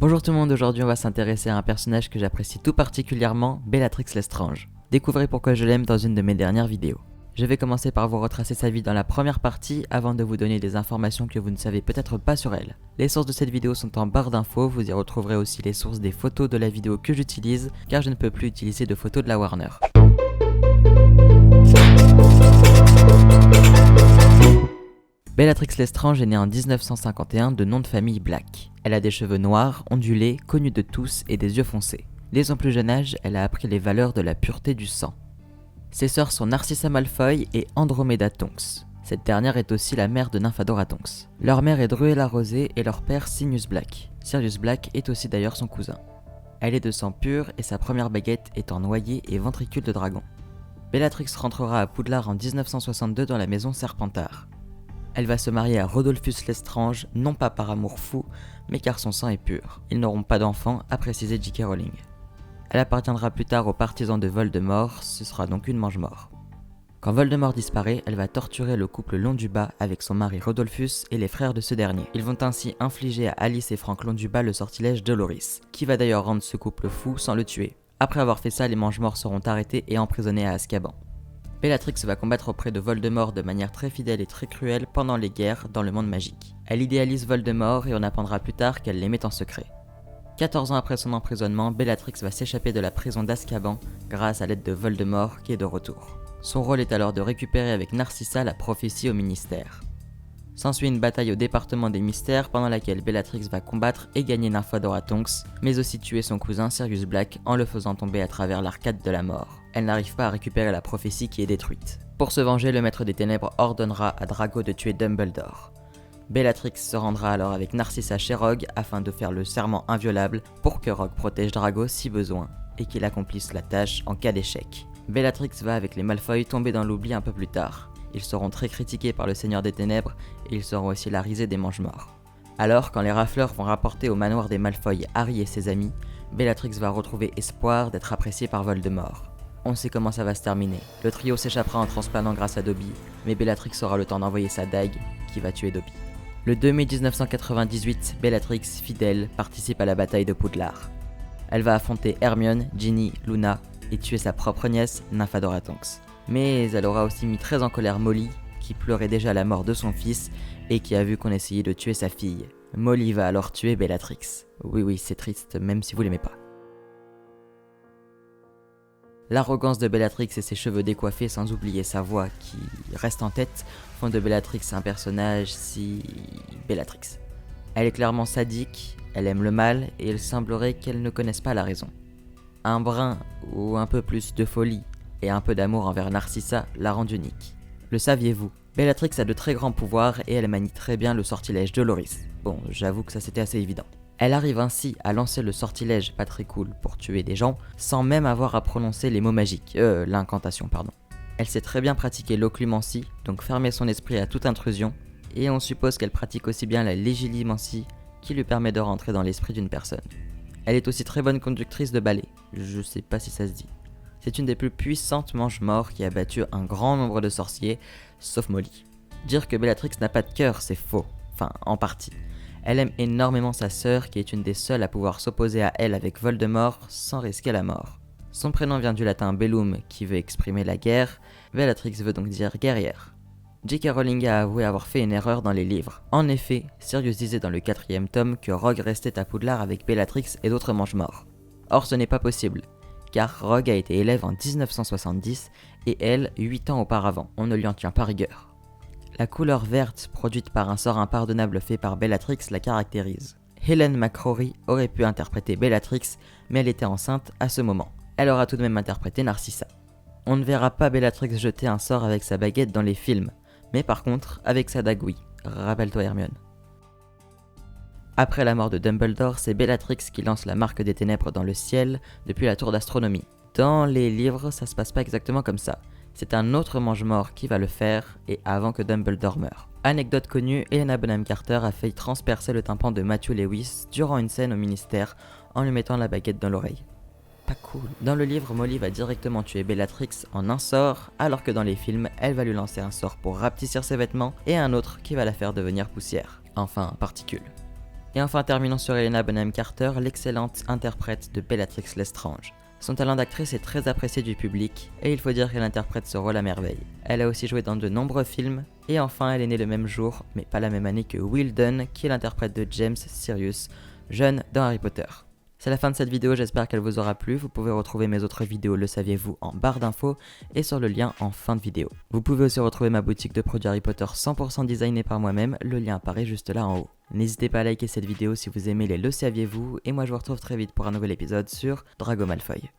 Bonjour tout le monde, aujourd'hui on va s'intéresser à un personnage que j'apprécie tout particulièrement, Bellatrix Lestrange. Découvrez pourquoi je l'aime dans une de mes dernières vidéos. Je vais commencer par vous retracer sa vie dans la première partie avant de vous donner des informations que vous ne savez peut-être pas sur elle. Les sources de cette vidéo sont en barre d'infos, vous y retrouverez aussi les sources des photos de la vidéo que j'utilise car je ne peux plus utiliser de photos de la Warner. Bellatrix Lestrange est née en 1951 de nom de famille Black. Elle a des cheveux noirs, ondulés, connus de tous et des yeux foncés. Dès son plus jeune âge, elle a appris les valeurs de la pureté du sang. Ses sœurs sont Narcissa Malfoy et Andromeda Tonks. Cette dernière est aussi la mère de Nymphadora Tonks. Leur mère est Druella Rosée et leur père Sirius Black. Sirius Black est aussi d'ailleurs son cousin. Elle est de sang pur et sa première baguette est en noyer et ventricule de dragon. Bellatrix rentrera à Poudlard en 1962 dans la maison Serpentard. Elle va se marier à Rodolphus Lestrange, non pas par amour fou, mais car son sang est pur. Ils n'auront pas d'enfants, a précisé J.K. Rowling. Elle appartiendra plus tard aux partisans de Voldemort, ce sera donc une mange-mort. Quand Voldemort disparaît, elle va torturer le couple Londubat avec son mari Rodolphus et les frères de ce dernier. Ils vont ainsi infliger à Alice et Frank Londubat le sortilège Doloris, qui va d'ailleurs rendre ce couple fou sans le tuer. Après avoir fait ça, les mange-morts seront arrêtés et emprisonnés à Azkaban. Bellatrix va combattre auprès de Voldemort de manière très fidèle et très cruelle pendant les guerres dans le monde magique. Elle idéalise Voldemort et on apprendra plus tard qu'elle l'aimait en secret. 14 ans après son emprisonnement, Bellatrix va s'échapper de la prison d'Azkaban grâce à l'aide de Voldemort qui est de retour. Son rôle est alors de récupérer avec Narcissa la prophétie au ministère. S'ensuit une bataille au département des mystères pendant laquelle Bellatrix va combattre et gagner Nymphadora Tonks, mais aussi tuer son cousin Sirius Black en le faisant tomber à travers l'arcade de la mort. Elle n'arrive pas à récupérer la prophétie qui est détruite. Pour se venger, le maître des ténèbres ordonnera à Drago de tuer Dumbledore. Bellatrix se rendra alors avec Narcissa chez Rogue afin de faire le serment inviolable pour que Rogue protège Drago si besoin et qu'il accomplisse la tâche en cas d'échec. Bellatrix va avec les Malfoy tomber dans l'oubli un peu plus tard. Ils seront très critiqués par le Seigneur des Ténèbres et ils seront aussi la risée des mange-morts. Alors, quand les rafleurs vont rapporter au manoir des Malfoy Harry et ses amis, Bellatrix va retrouver espoir d'être appréciée par Voldemort. On sait comment ça va se terminer. Le trio s'échappera en transplanant grâce à Dobby, mais Bellatrix aura le temps d'envoyer sa dague qui va tuer Dobby. Le 2 mai 1998, Bellatrix, fidèle, participe à la bataille de Poudlard. Elle va affronter Hermione, Ginny, Luna et tuer sa propre nièce, Nymphadora Tonks. Mais elle aura aussi mis très en colère Molly, qui pleurait déjà la mort de son fils et qui a vu qu'on essayait de tuer sa fille. Molly va alors tuer Bellatrix. Oui, c'est triste, même si vous l'aimez pas. L'arrogance de Bellatrix et ses cheveux décoiffés, sans oublier sa voix qui reste en tête, font de Bellatrix un personnage si... Bellatrix. Elle est clairement sadique, elle aime le mal et il semblerait qu'elle ne connaisse pas la raison. Un brin ou un peu plus de folie et un peu d'amour envers Narcissa la rendent unique. Le saviez-vous? Bellatrix a de très grands pouvoirs et elle manie très bien le sortilège Doloris. Bon, j'avoue que ça c'était assez évident. Elle arrive ainsi à lancer le sortilège pas très cool pour tuer des gens, sans même avoir à prononcer les mots magiques, l'incantation pardon. Elle sait très bien pratiquer l'occlumencie, donc fermer son esprit à toute intrusion, et on suppose qu'elle pratique aussi bien la légilimencie, qui lui permet de rentrer dans l'esprit d'une personne. Elle est aussi très bonne conductrice de balai, je sais pas si ça se dit. C'est une des plus puissantes mange-morts qui a battu un grand nombre de sorciers, sauf Molly. Dire que Bellatrix n'a pas de cœur, c'est faux, enfin en partie. Elle aime énormément sa sœur qui est une des seules à pouvoir s'opposer à elle avec Voldemort sans risquer la mort. Son prénom vient du latin bellum qui veut exprimer la guerre, Bellatrix veut donc dire guerrière. J.K. Rowling a avoué avoir fait une erreur dans les livres. En effet, Sirius disait dans le 4e tome que Rogue restait à Poudlard avec Bellatrix et d'autres mange-morts. Or ce n'est pas possible, car Rogue a été élève en 1970 et elle 8 ans auparavant, on ne lui en tient pas rigueur. La couleur verte, produite par un sort impardonnable fait par Bellatrix, la caractérise. Helen McCrory aurait pu interpréter Bellatrix, mais elle était enceinte à ce moment. Elle aura tout de même interprété Narcissa. On ne verra pas Bellatrix jeter un sort avec sa baguette dans les films, mais par contre avec sa dague oui. Rappelle-toi Hermione. Après la mort de Dumbledore, c'est Bellatrix qui lance la marque des ténèbres dans le ciel depuis la tour d'astronomie. Dans les livres, ça se passe pas exactement comme ça. C'est un autre mange-mort qui va le faire, et avant que Dumbledore meure. Anecdote connue, Helena Bonham Carter a failli transpercer le tympan de Matthew Lewis durant une scène au ministère en lui mettant la baguette dans l'oreille. Pas cool. Dans le livre, Molly va directement tuer Bellatrix en un sort, alors que dans les films, elle va lui lancer un sort pour rapetissir ses vêtements et un autre qui va la faire devenir poussière. Enfin, particule. Et enfin terminons sur Helena Bonham Carter, l'excellente interprète de Bellatrix Lestrange. Son talent d'actrice est très apprécié du public, et il faut dire qu'elle interprète ce rôle à merveille. Elle a aussi joué dans de nombreux films, et enfin elle est née le même jour, mais pas la même année que Will Dunn, qui est l'interprète de James Sirius, jeune dans Harry Potter. C'est la fin de cette vidéo, j'espère qu'elle vous aura plu. Vous pouvez retrouver mes autres vidéos, le saviez-vous, en barre d'infos et sur le lien en fin de vidéo. Vous pouvez aussi retrouver ma boutique de produits Harry Potter 100% designée par moi-même, le lien apparaît juste là en haut. N'hésitez pas à liker cette vidéo si vous aimez les le saviez-vous, et moi je vous retrouve très vite pour un nouvel épisode sur Drago Malfoy.